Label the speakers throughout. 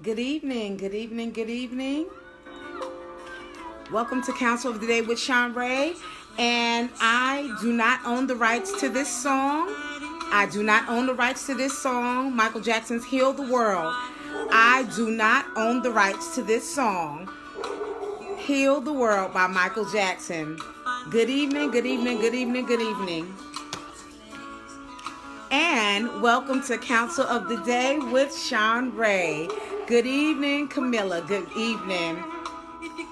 Speaker 1: Good evening, good evening, good evening. Welcome to Counsel of the Day with Shanrae. And I do not own the rights to this song. I do not own the rights to this song. Michael Jackson's Heal the World. I do not own the rights to this song. Heal the World by Michael Jackson. Good evening, good evening, good evening, good evening. And welcome to Counsel of the Day with Shanrae. Good evening, Camilla. Good evening.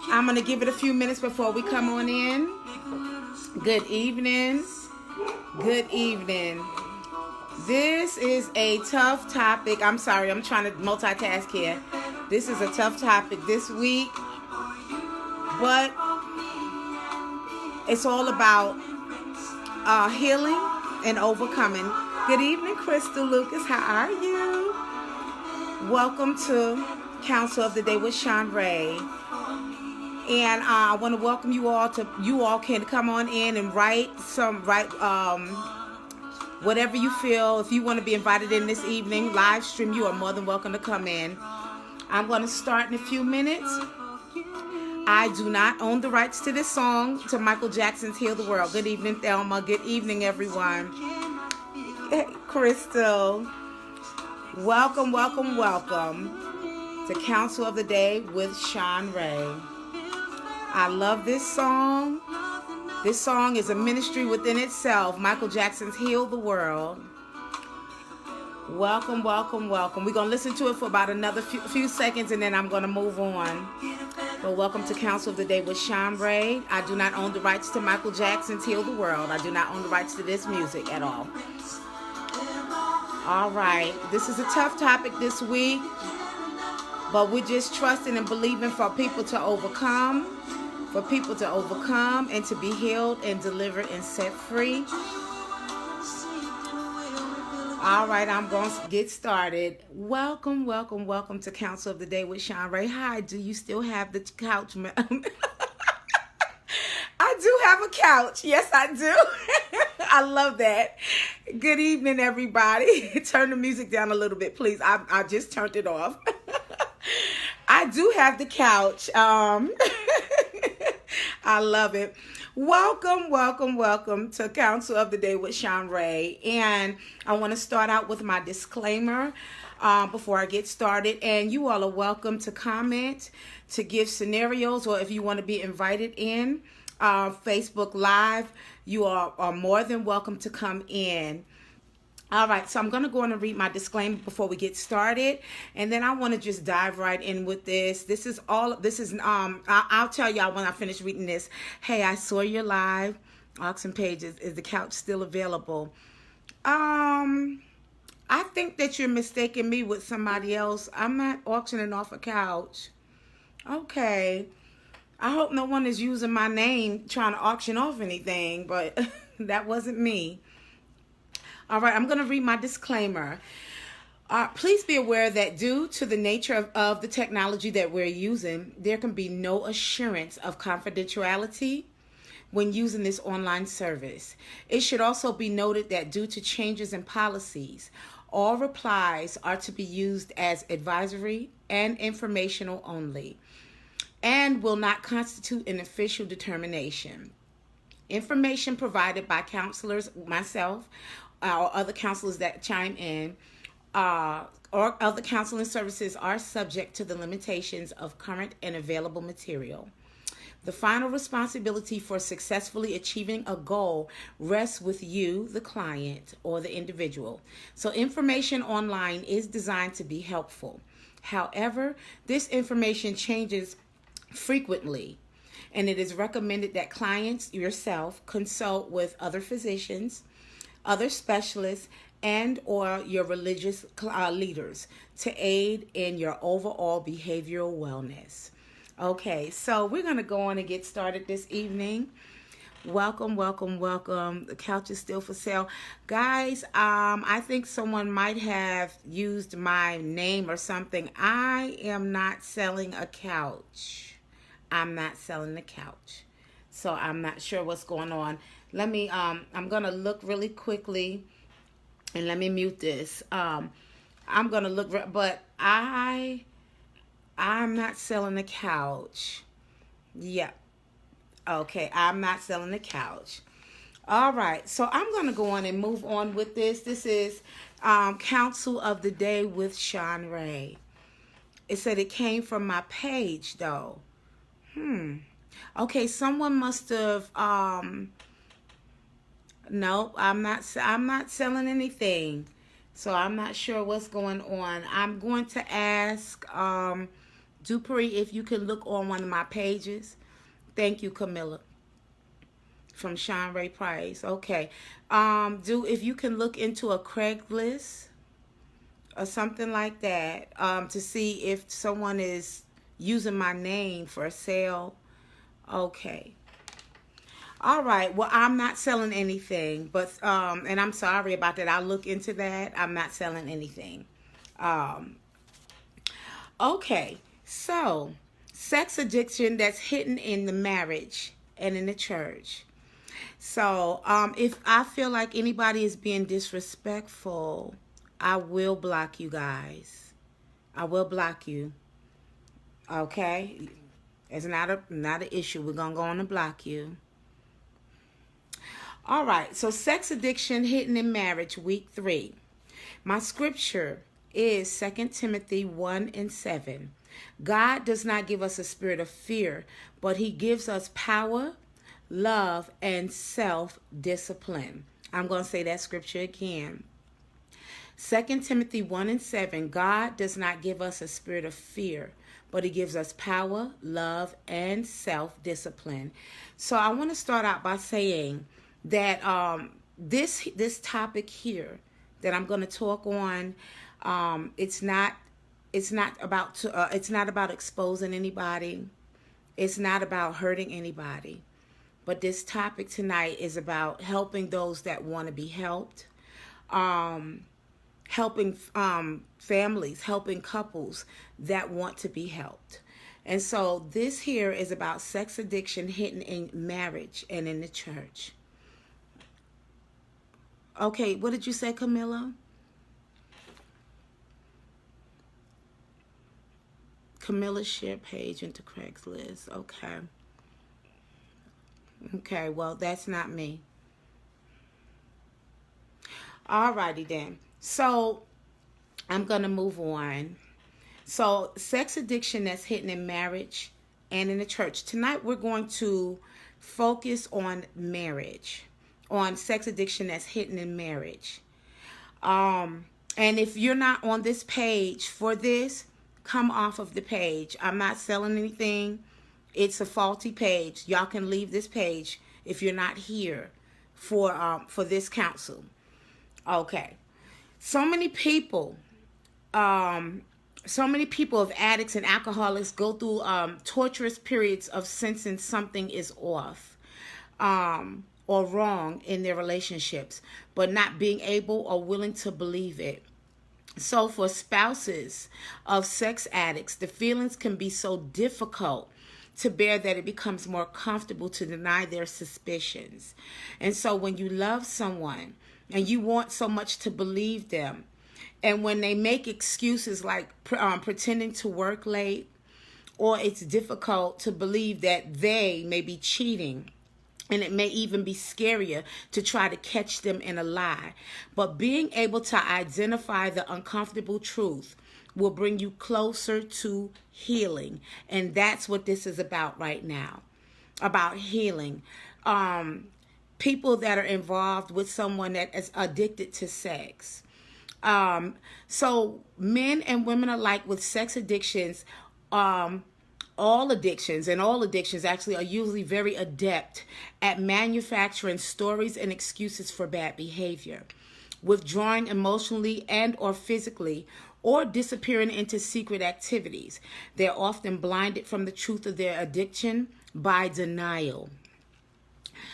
Speaker 1: I'm going to give it a few minutes before we come on in. Good evening. Good evening. This is a tough topic. I'm sorry, I'm trying to multitask here. This is a tough topic this week. But it's all about healing and overcoming. Good evening, Crystal Lucas. How are you? Welcome to Counsel of the Day with Shanrae. And I want to welcome you all to, you all can come on in and write whatever you feel. If you want to be invited in this evening, live stream, you are more than welcome to come in. I'm going to start in a few minutes. I do not own the rights to this song, to Michael Jackson's Heal the World. Good evening, Thelma. Good evening, everyone. Hey, Crystal. Welcome, welcome, welcome to Counsel of the Day with Shanrae. I love this song. This song is a ministry within itself. Michael Jackson's Heal the World. Welcome, welcome, welcome. We're going to listen to it for about another few seconds and then I'm going to move on. Well, welcome to Counsel of the Day with Shanrae. I do not own the rights to Michael Jackson's Heal the World. I do not own the rights to this music at all. All right. This is a tough topic this week, but we're just trusting and believing for people to overcome. For people to overcome and to be healed and delivered and set free. All right, I'm going to get started. Welcome, welcome, welcome to Counsel of the Day with Shanrae. Hi, do you still have the couch? I do have a couch. Yes, I do. I love that. Good evening, everybody. Turn the music down a little bit, please. I just turned it off. I do have the couch. I love it. Welcome, welcome, welcome to Counsel of the Day with Shanrae. And I want to start out with my disclaimer before I get started. And you all are welcome to comment, to give scenarios, or if you want to be invited in Facebook Live, you are more than welcome to come in. All right, so I'm going to go on and read my disclaimer before we get started, and then I want to just dive right in with this. I'll tell y'all when I finish reading this. Hey, I saw your live. Auction pages. Is the couch still available? I think that you're mistaking me with somebody else. I'm not auctioning off a couch. Okay. I hope no one is using my name trying to auction off anything, but that wasn't me. All right, I'm going to read my disclaimer. Please be aware that due to the nature of the technology that we're using, there can be no assurance of confidentiality when using this online service. It should also be noted that due to changes in policies, all replies are to be used as advisory and informational only, and will not constitute an official determination. Information provided by counselors, myself, or other counselors that chime in, or other counseling services are subject to the limitations of current and available material. The final responsibility for successfully achieving a goal rests with you, the client, or the individual. So information online is designed to be helpful. However, this information changes frequently, and it is recommended that clients yourself consult with other physicians, other specialists, and or your religious leaders to aid in your overall behavioral wellness. Okay, so we're going to go on and get started this evening. Welcome, welcome, welcome. The couch is still for sale. Guys, I think someone might have used my name or something. I am not selling a couch. I'm not selling the couch. So I'm not sure what's going on. Let me, I'm going to look really quickly and let me mute this. I'm going to look, but I I'm not selling the couch. Yep. Okay, I'm not selling the couch. All right, so I'm going to go on and move on with this. This is Counsel of the Day with Shanrae. It said it came from my page, though. Okay, someone must have no, I'm not selling anything. So I'm not sure what's going on. I'm going to ask Dupree if you can look on one of my pages. Thank you, Camilla. From Shanrae Price. Okay. If you can look into a Craigslist or something like that to see if someone is using my name for a sale. Okay. All right. Well, I'm not selling anything, but and I'm sorry about that. I'll look into that. I'm not selling anything. Okay. So, sex addiction that's hidden in the marriage and in the church. So, if I feel like anybody is being disrespectful, I will block you guys. I will block you. Okay? It's not an issue. We're going to go on and block you. All right. So, sex addiction hidden in marriage, week 3. My scripture is 2 Timothy 1:7. God does not give us a spirit of fear, but he gives us power, love, and self-discipline. I'm going to say that scripture again. 2 Timothy 1:7. God does not give us a spirit of fear, but he gives us power, love, and self-discipline. So I want to start out by saying that this topic here that I'm going to talk on, it's not about exposing anybody. It's not about hurting anybody. But this topic tonight is about helping those that want to be helped, helping families, helping couples that want to be helped. And so this here is about sex addiction hidden in marriage and in the church. Okay, what did you say, Camilla? Camilla's share page into Craigslist. Okay. Okay, well, that's not me. Alrighty then. So, I'm going to move on. So, sex addiction that's hidden in marriage and in the church. Tonight, we're going to focus on marriage, on sex addiction that's hidden in marriage. And if you're not on this page for this, come off of the page. I'm not selling anything. It's a faulty page. Y'all can leave this page if you're not here for this counsel. Okay. So many people of addicts and alcoholics go through torturous periods of sensing something is off or wrong in their relationships, but not being able or willing to believe it. So for spouses of sex addicts, the feelings can be so difficult to bear that it becomes more comfortable to deny their suspicions. And so when you love someone and you want so much to believe them, and when they make excuses like pretending to work late, or it's difficult to believe that they may be cheating, and it may even be scarier to try to catch them in a lie. But being able to identify the uncomfortable truth will bring you closer to healing. And that's what this is about right now, about healing. People that are involved with someone that is addicted to sex. So men and women alike with sex addictions, all addictions actually are usually very adept at manufacturing stories and excuses for bad behavior, withdrawing emotionally and or physically, or disappearing into secret activities. They're often blinded from the truth of their addiction by denial.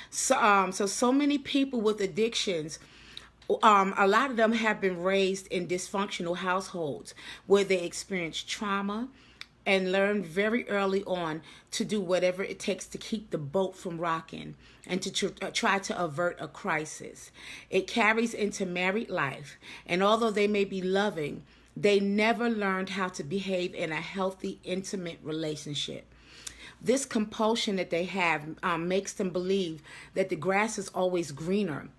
Speaker 1: So many people with addictions, a lot of them have been raised in dysfunctional households where they experience trauma and learn very early on to do whatever it takes to keep the boat from rocking and to try to avert a crisis. It carries into married life, and although they may be loving, They never learned how to behave in a healthy, intimate relationship. This compulsion that they have makes them believe that the grass is always greener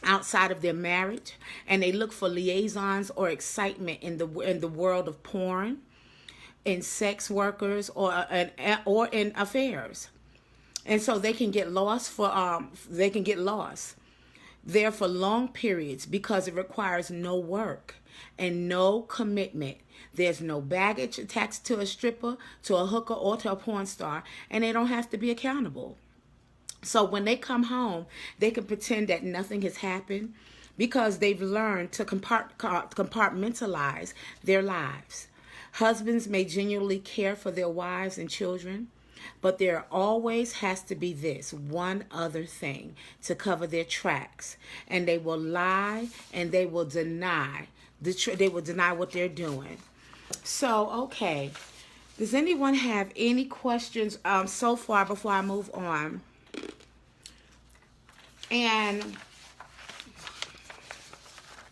Speaker 1: outside of their marriage, and they look for liaisons or excitement in the world of porn, in sex workers, or in affairs. And so they can get lost there for long periods because it requires no work and no commitment. There's no baggage attached to a stripper, to a hooker, or to a porn star, and they don't have to be accountable. So when they come home, they can pretend that nothing has happened because they've learned to compartmentalize their lives. Husbands may genuinely care for their wives and children, but there always has to be this one other thing to cover their tracks. And they will lie, and they will deny what they're doing. So, okay. Does anyone have any questions so far before I move on? And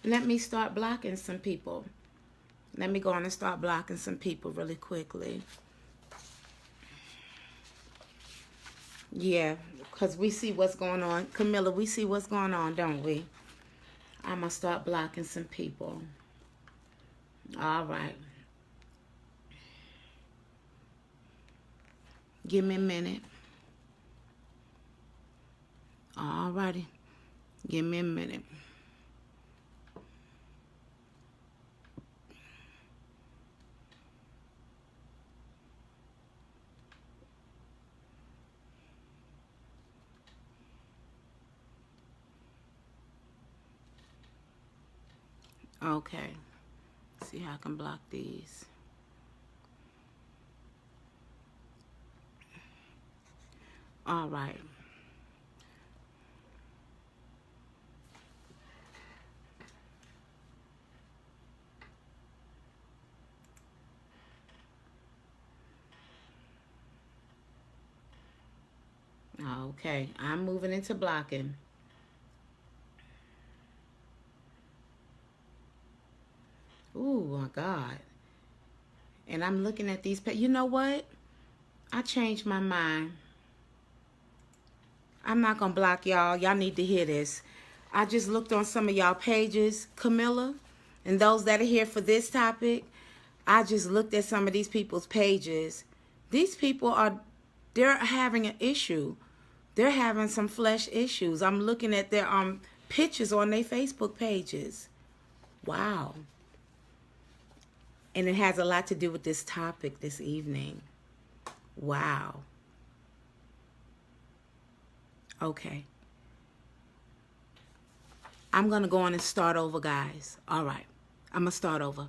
Speaker 1: let me start blocking some people. Let me go on and start blocking some people really quickly. Yeah, because we see what's going on. Camilla, we see what's going on, don't we? I'm going to start blocking some people. All right. Give me a minute. All righty. Give me a minute. Okay. See how I can block these. All right. Okay, I'm moving into blocking. Ooh, my God. And I'm looking at these. You know what? I changed my mind. I'm not going to block y'all. Y'all need to hear this. I just looked on some of y'all pages, Camilla, and those that are here for this topic. I just looked at some of these people's pages. These people they're having an issue. They're having some flesh issues. I'm looking at their pictures on their Facebook pages. Wow. And it has a lot to do with this topic this evening. Wow. Okay. I'm going to go on and start over, guys. All right. I'm going to start over.